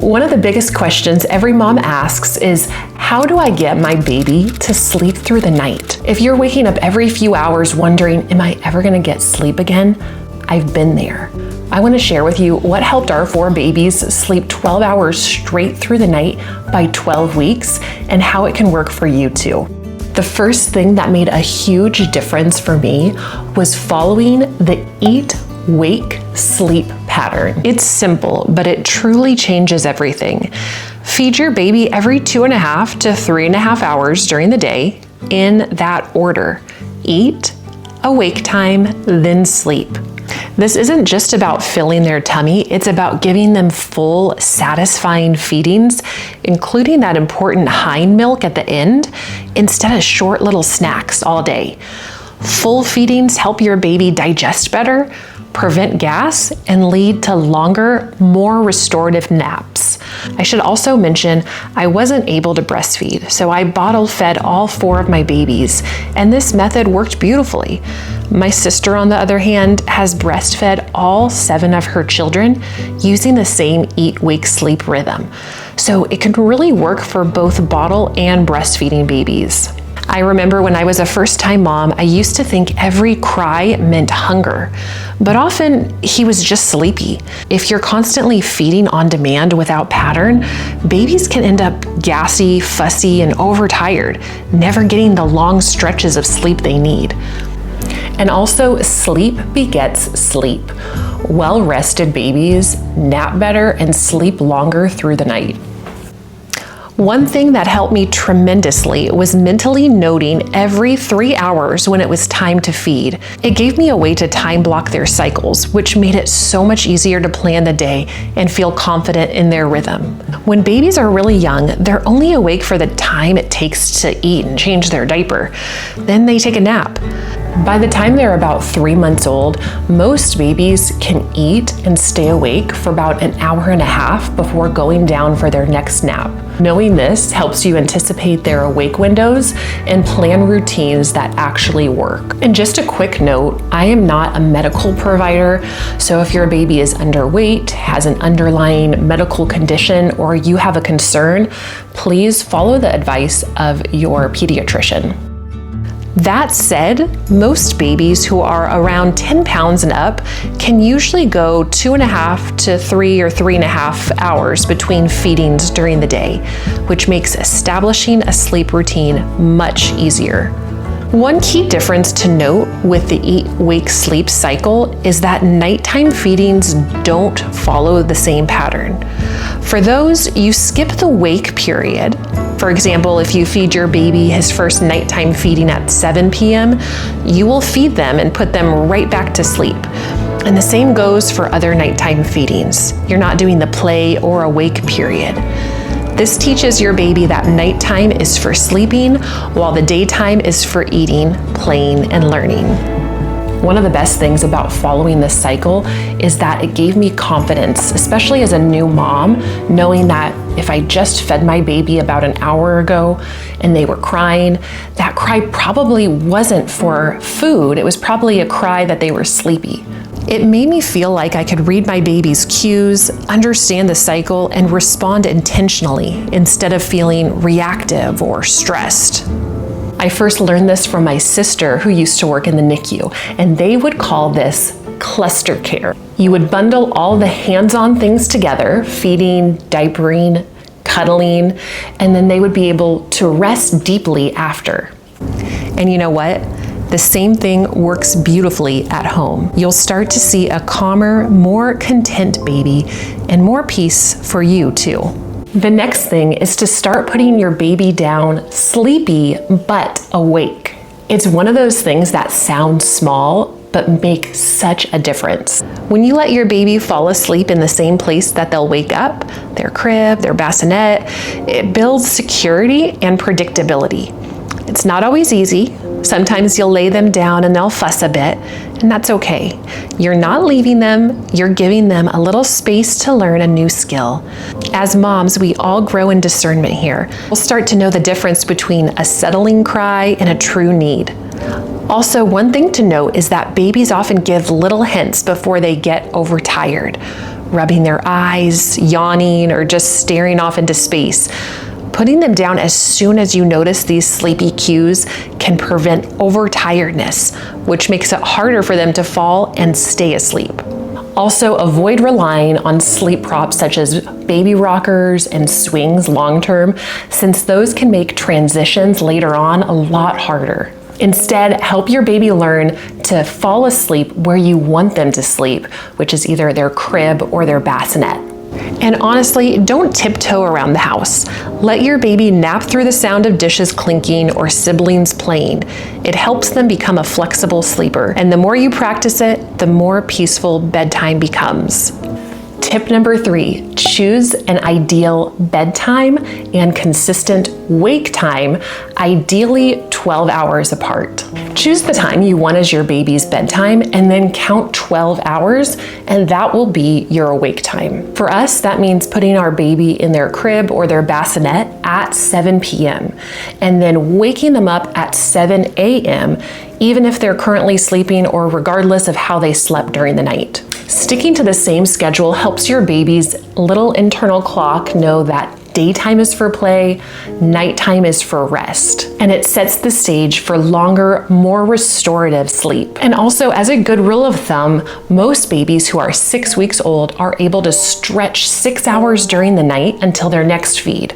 One of the biggest questions every mom asks is, how do I get my baby to sleep through the night? If you're waking up every few hours wondering, am I ever gonna get sleep again? I've been there. I wanna share with you what helped our 4 babies sleep 12 hours straight through the night by 12 weeks and how it can work for you too. The first thing that made a huge difference for me was following the eat, wake, sleep pattern. It's simple, but it truly changes everything. Feed your baby every 2.5 to 3.5 hours during the day in that order. Eat, awake time, then sleep. This isn't just about filling their tummy, it's about giving them full, satisfying feedings, including that important hind milk at the end, instead of short little snacks all day. Full feedings help your baby digest better, prevent gas, and lead to longer, more restorative naps. I should also mention I wasn't able to breastfeed, so I bottle fed all 4 of my babies, and this method worked beautifully. My sister, on the other hand, has breastfed all 7 of her children using the same eat, wake, sleep rhythm. So it can really work for both bottle and breastfeeding babies. I remember when I was a first-time mom, I used to think every cry meant hunger, but often he was just sleepy. If you're constantly feeding on demand without pattern, babies can end up gassy, fussy, and overtired, never getting the long stretches of sleep they need. And also, sleep begets sleep. Well-rested babies nap better and sleep longer through the night. One thing that helped me tremendously was mentally noting every 3 hours when it was time to feed. It gave me a way to time block their cycles, which made it so much easier to plan the day and feel confident in their rhythm. When babies are really young, they're only awake for the time it takes to eat and change their diaper. Then they take a nap. By the time they're about 3 months old, most babies can eat and stay awake for about an hour and a half before going down for their next nap. Knowing this helps you anticipate their awake windows and plan routines that actually work. And just a quick note, I am not a medical provider, so if your baby is underweight, has an underlying medical condition, or you have a concern, please follow the advice of your pediatrician. That said, most babies who are around 10 pounds and up can usually go 2.5 to 3 or 3.5 hours between feedings during the day, which makes establishing a sleep routine much easier. One key difference to note with the eat, wake, sleep cycle is that nighttime feedings don't follow the same pattern. For those, you skip the wake period. For example, if you feed your baby his first nighttime feeding at 7 p.m., you will feed them and put them right back to sleep. And the same goes for other nighttime feedings. You're not doing the play or awake period. This teaches your baby that nighttime is for sleeping, while the daytime is for eating, playing, and learning. One of the best things about following this cycle is that it gave me confidence, especially as a new mom, knowing that if I just fed my baby about an hour ago and they were crying, that cry probably wasn't for food. It was probably a cry that they were sleepy. It made me feel like I could read my baby's cues, understand the cycle, and respond intentionally instead of feeling reactive or stressed. I first learned this from my sister who used to work in the NICU, and they would call this cluster care. You would bundle all the hands-on things together, feeding, diapering, cuddling, and then they would be able to rest deeply after. And you know what? The same thing works beautifully at home. You'll start to see a calmer, more content baby and more peace for you too. The next thing is to start putting your baby down sleepy but awake. It's one of those things that sound small but make such a difference. When you let your baby fall asleep in the same place that they'll wake up, their crib, their bassinet, it builds security and predictability. It's not always easy. Sometimes you'll lay them down and they'll fuss a bit, and that's okay. You're not leaving them, you're giving them a little space to learn a new skill. As moms, we all grow in discernment here. We'll start to know the difference between a settling cry and a true need. Also, one thing to note is that babies often give little hints before they get overtired. rubbing their eyes, yawning, or just staring off into space. Putting them down as soon as you notice these sleepy cues can prevent overtiredness, which makes it harder for them to fall and stay asleep. Also, avoid relying on sleep props such as baby rockers and swings long-term, since those can make transitions later on a lot harder. Instead, help your baby learn to fall asleep where you want them to sleep, which is either their crib or their bassinet. And honestly, don't tiptoe around the house. Let your baby nap through the sound of dishes clinking or siblings playing. It helps them become a flexible sleeper. And the more you practice it, the more peaceful bedtime becomes. Tip number 3, choose an ideal bedtime and consistent wake time, ideally 12 hours apart. Choose the time you want as your baby's bedtime and then count 12 hours, and that will be your awake time. For us, that means putting our baby in their crib or their bassinet at 7 p.m. and then waking them up at 7 a.m. even if they're currently sleeping or regardless of how they slept during the night. Sticking to the same schedule helps your baby's little internal clock know that daytime is for play, nighttime is for rest. And it sets the stage for longer, more restorative sleep. And also, as a good rule of thumb, most babies who are 6 weeks old are able to stretch 6 hours during the night until their next feed.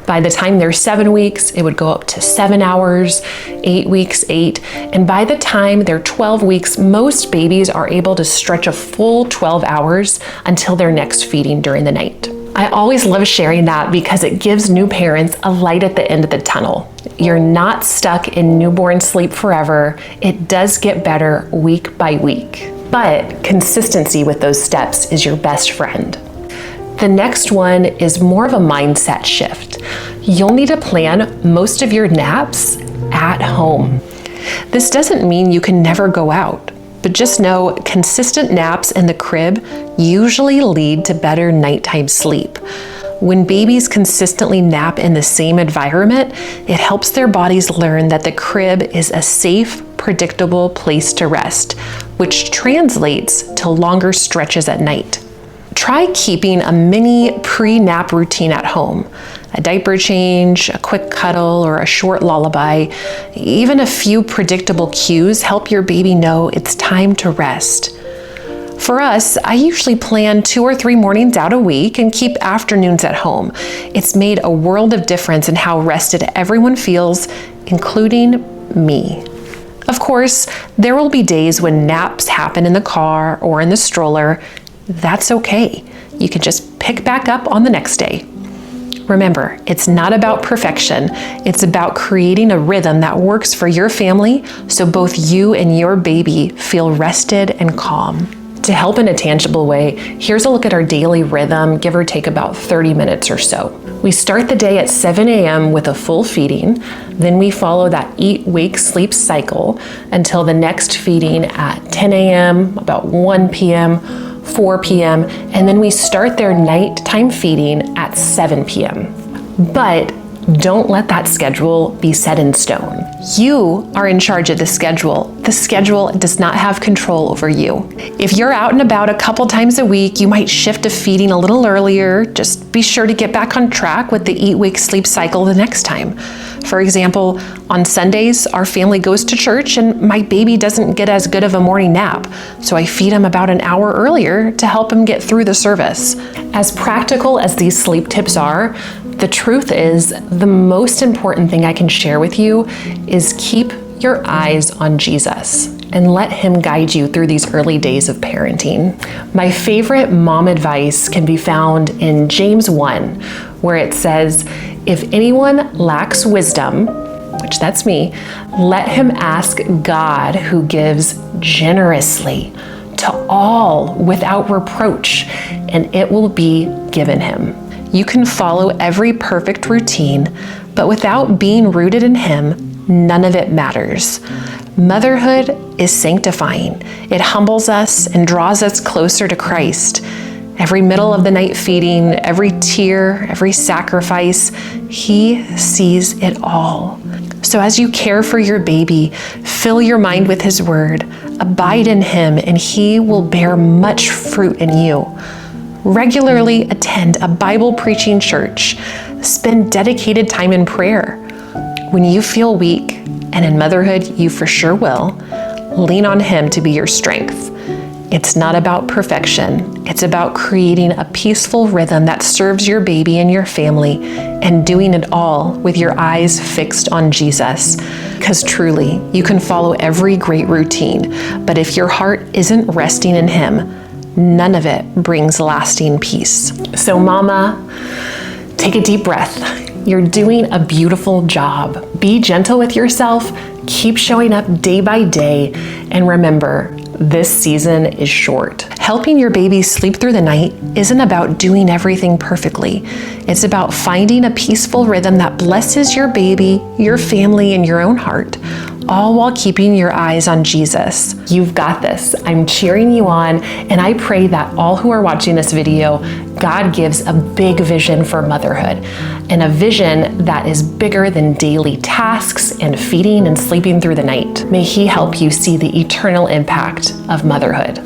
By the time they're 7 weeks, it would go up to 7 hours, 8 weeks, 8. And by the time they're 12 weeks, most babies are able to stretch a full 12 hours until their next feeding during the night. I always love sharing that because it gives new parents a light at the end of the tunnel. You're not stuck in newborn sleep forever. It does get better week by week. But consistency with those steps is your best friend. The next one is more of a mindset shift. You'll need to plan most of your naps at home. This doesn't mean you can never go out, but just know consistent naps in the crib usually lead to better nighttime sleep. When babies consistently nap in the same environment, it helps their bodies learn that the crib is a safe, predictable place to rest, which translates to longer stretches at night. Try keeping a mini pre-nap routine at home. A diaper change, a quick cuddle, or a short lullaby. Even a few predictable cues help your baby know it's time to rest. For us, I usually plan 2 or 3 mornings out a week and keep afternoons at home. It's made a world of difference in how rested everyone feels, including me. Of course, there will be days when naps happen in the car or in the stroller. That's okay. You can just pick back up on the next day. Remember, it's not about perfection. It's about creating a rhythm that works for your family so both you and your baby feel rested and calm. To help in a tangible way, here's a look at our daily rhythm, give or take about 30 minutes or so. We start the day at 7 a.m. with a full feeding, then we follow that eat, wake, sleep cycle until the next feeding at 10 a.m., about 1 p.m., 4 p.m., and then we start their nighttime feeding at 7 p.m. But don't let that schedule be set in stone. You are in charge of the schedule. The schedule does not have control over you. If you're out and about a couple times a week, you might shift a feeding a little earlier. Just be sure to get back on track with the eat, wake, sleep cycle the next time. For example, on Sundays, our family goes to church and my baby doesn't get as good of a morning nap, so I feed him about an hour earlier to help him get through the service. As practical as these sleep tips are, the truth is the most important thing I can share with you is keep your eyes on Jesus and let him guide you through these early days of parenting. My favorite mom advice can be found in James 1, where it says, "If anyone lacks wisdom," which that's me, "let him ask God, who gives generously to all without reproach, and it will be given him." You can follow every perfect routine, but without being rooted in him, none of it matters. Motherhood is sanctifying. It humbles us and draws us closer to Christ. Every middle of the night feeding, every tear, every sacrifice, he sees it all. So as you care for your baby, fill your mind with his word, abide in him, and he will bear much fruit in you. Regularly attend a Bible preaching church. Spend dedicated time in prayer. When you feel weak, and in motherhood you for sure will, lean on Him to be your strength. It's not about perfection. It's about creating a peaceful rhythm that serves your baby and your family, and doing it all with your eyes fixed on Jesus. Because truly, you can follow every great routine, but if your heart isn't resting in Him, none of it brings lasting peace. So mama, take a deep breath. You're doing a beautiful job. Be gentle with yourself. Keep showing up day by day. And remember, this season is short. Helping your baby sleep through the night isn't about doing everything perfectly. It's about finding a peaceful rhythm that blesses your baby, your family, and your own heart, all while keeping your eyes on Jesus. You've got this. I'm cheering you on, and I pray that all who are watching this video, God gives a big vision for motherhood, and a vision that is bigger than daily tasks and feeding and sleeping through the night. May He help you see the eternal impact of motherhood.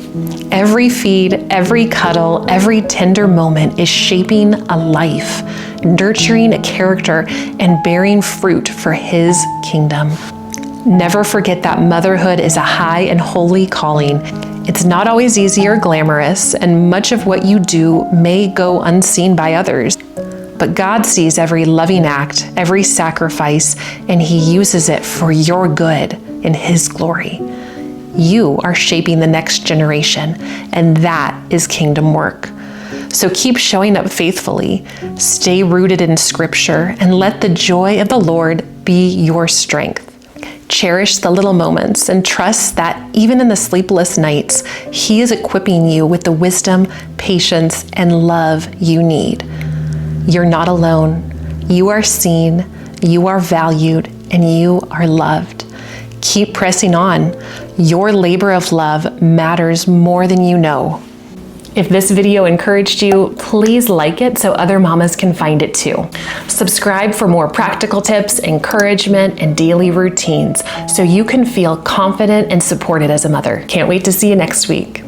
Every feed, every cuddle, every tender moment is shaping a life, nurturing a character, and bearing fruit for His kingdom. Never forget that motherhood is a high and holy calling. It's not always easy or glamorous, and much of what you do may go unseen by others. But God sees every loving act, every sacrifice, and He uses it for your good in His glory. You are shaping the next generation, and that is kingdom work. So keep showing up faithfully, stay rooted in Scripture, and let the joy of the Lord be your strength. Cherish the little moments and trust that even in the sleepless nights, He is equipping you with the wisdom, patience, and love you need. You're not alone. You are seen, you are valued, and you are loved. Keep pressing on. Your labor of love matters more than you know. If this video encouraged you, please like it so other mamas can find it too. Subscribe for more practical tips, encouragement, and daily routines so you can feel confident and supported as a mother. Can't wait to see you next week.